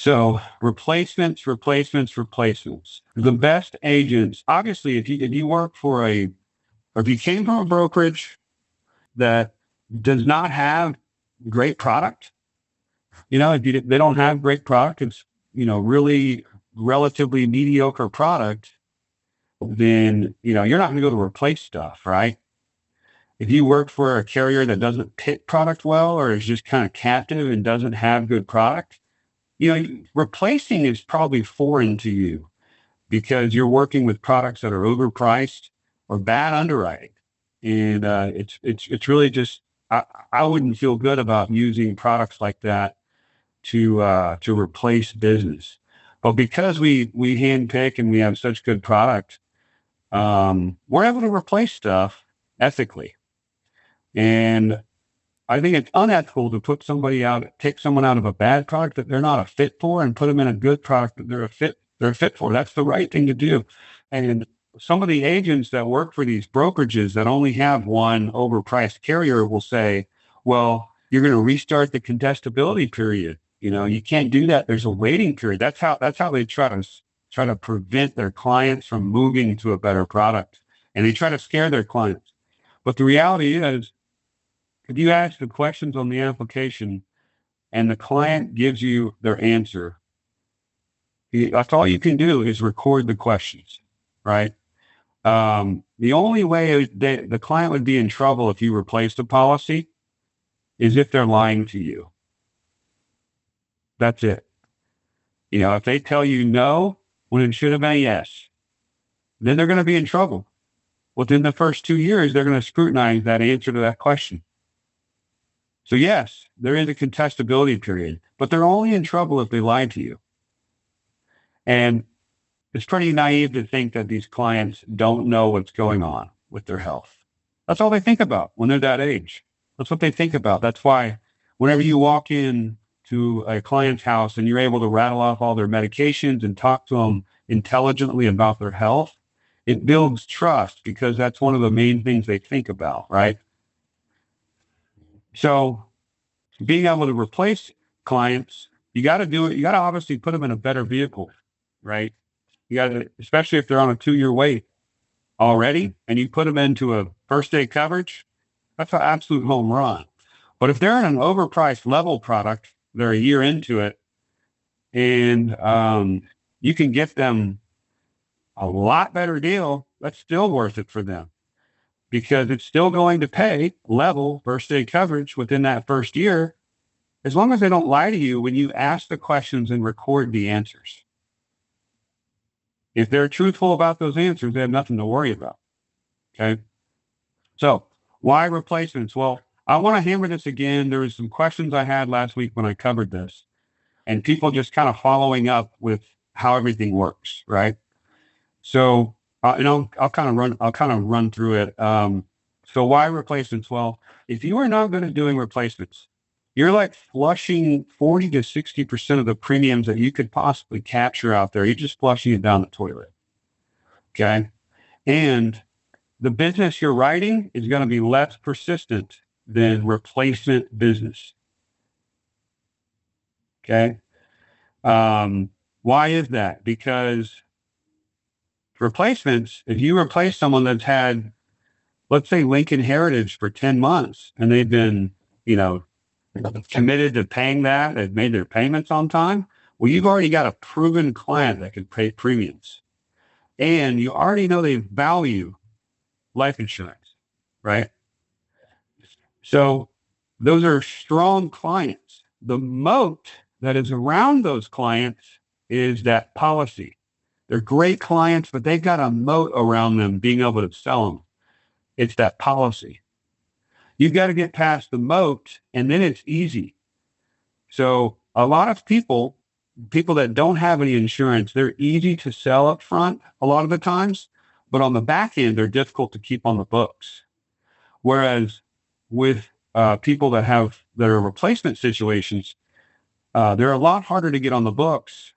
So replacements. The best agents, obviously, if you work for or if you came from a brokerage that does not have great product, if they don't have great product, it's, really relatively mediocre product, then, you're not going to go to replace stuff, right? If you work for a carrier that doesn't pick product well, or is just kind of captive and doesn't have good product, replacing is probably foreign to you because you're working with products that are overpriced or bad underwriting. And it's really just, I wouldn't feel good about using products like that to replace business. But because we handpick and we have such good product, we're able to replace stuff ethically. And I think it's unethical to take someone out of a bad product that they're not a fit for and put them in a good product that they're a fit for. That's the right thing to do. And some of the agents that work for these brokerages that only have one overpriced carrier will say, well, you're going to restart the contestability period. You can't do that. There's a waiting period. That's how they try to prevent their clients from moving to a better product. And they try to scare their clients. But the reality is, if you ask the questions on the application and the client gives you their answer, that's all you can do is record the questions, right? The only way the client would be in trouble if you replace the policy is if they're lying to you. That's it. If they tell you no when it should have been yes, then they're going to be in trouble. Within the first 2 years, they're going to scrutinize that answer to that question. So yes, there is a contestability period, but they're only in trouble if they lie to you. And it's pretty naive to think that these clients don't know what's going on with their health. That's all they think about when they're that age. That's what they think about. That's why whenever you walk in to a client's house and you're able to rattle off all their medications and talk to them intelligently about their health, it builds trust because that's one of the main things they think about, right? So being able to replace clients, you got to do it. You got to obviously put them in a better vehicle, right? You got to, especially if they're on a 2-year wait already, and you put them into a first day coverage, that's an absolute home run. But if they're in an overpriced level product, they're a year into it, and you can get them a lot better deal, that's still worth it for them because it's still going to pay level first day coverage within that first year, as long as they don't lie to you when you ask the questions and record the answers. If they're truthful about those answers, they have nothing to worry about. Okay. So why replacements? Well, I want to hammer this again. There was some questions I had last week when I covered this, and people just kind of following up with how everything works, right? So, I'll kind of run through it. So why replacements? Well, if you are not good at doing replacements, you're like flushing 40 to 60% of the premiums that you could possibly capture out there. You're just flushing it down the toilet. Okay. And the business you're writing is going to be less persistent than replacement business. Okay. Why is that? Because replacements, if you replace someone that's had, let's say, Lincoln Heritage for 10 months and they've been, committed to paying that, they've made their payments on time, well, you've already got a proven client that can pay premiums. And you already know they value life insurance, right? So those are strong clients. The moat that is around those clients is that policy. They're great clients, but they've got a moat around them being able to sell them. It's that policy. You've got to get past the moat, and then it's easy. So a lot of people that don't have any insurance, they're easy to sell up front a lot of the times, but on the back end, they're difficult to keep on the books. Whereas with people that are replacement situations, they're a lot harder to get on the books.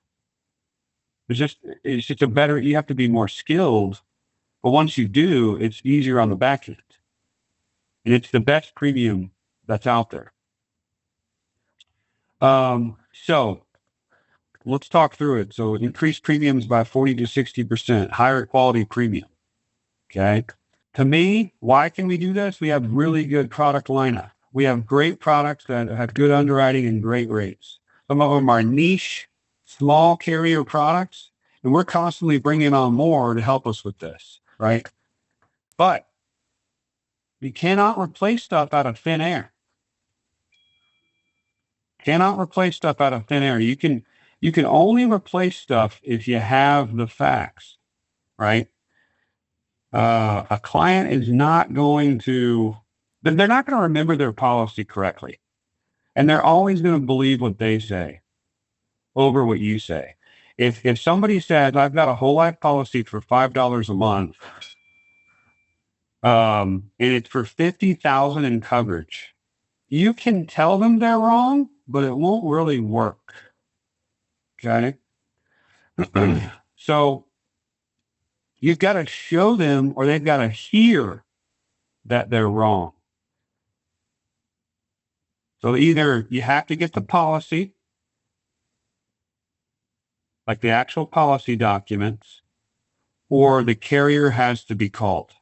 It's just you have to be more skilled, but once you do, it's easier on the back end. And it's the best premium that's out there. So Let's talk through it. So increase premiums by 40 to 60%, higher quality premium. Okay. To me, why can we do this? We have really good product lineup. We have great products that have good underwriting and great rates. Some of them are niche, small carrier products, and we're constantly bringing on more to help us with this, right? But we cannot replace stuff out of thin air. Cannot replace stuff out of thin air. You can only replace stuff if you have the facts, right? A client is not going to, they're not going to remember their policy correctly. And they're always going to believe what they say over what you say. If somebody says, I've got a whole life policy for $5 a month, and it's for 50,000 in coverage, you can tell them they're wrong, but it won't really work. Okay. So you've got to show them, or they've got to hear that they're wrong. So either you have to get the policy, like the actual policy documents, or the carrier has to be called.